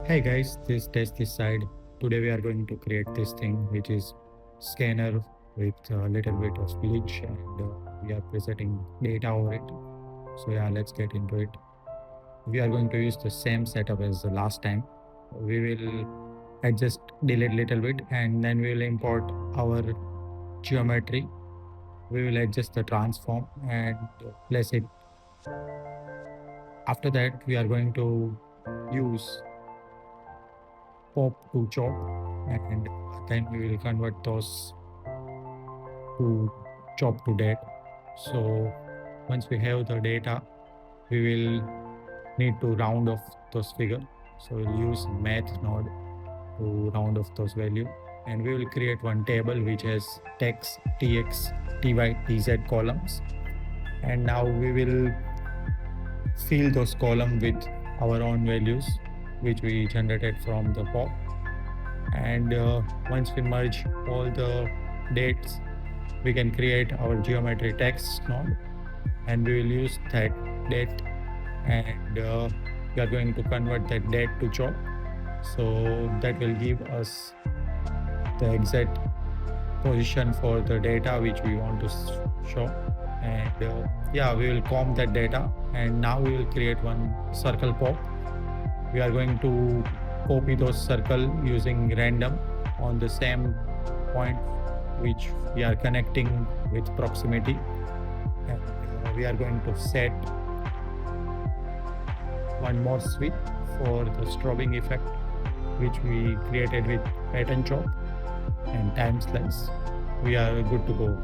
Hey guys, this test this side. Today we are going to create this thing which is scanner with a little bit of glitch and we are presenting data over it. So yeah, let's get into it. We are going to use the same setup as the last time. We will adjust delete little bit and then we will import our geometry. We will adjust the transform and place it. After that, we are going to use pop to chop and then we will convert those to chop to date. So once we have the data, we will need to round off those figure. So we'll use math node to round off those value and we will create one table which has text, tx, ty, tz columns. And now we will fill those columns with our own values which we generated from the pop. And once we merge all the dates, we can create our geometry text node and we will use that date and we are going to convert that date to chop. So that will give us the exact position for the data which we want to show. And yeah, we will comb that data and now we will create one circle pop. We are going to copy those circle using random on the same point which we are connecting with proximity, and we are going to set one more sweep for the strobing effect which we created with pattern chop and time slice. We are good to go.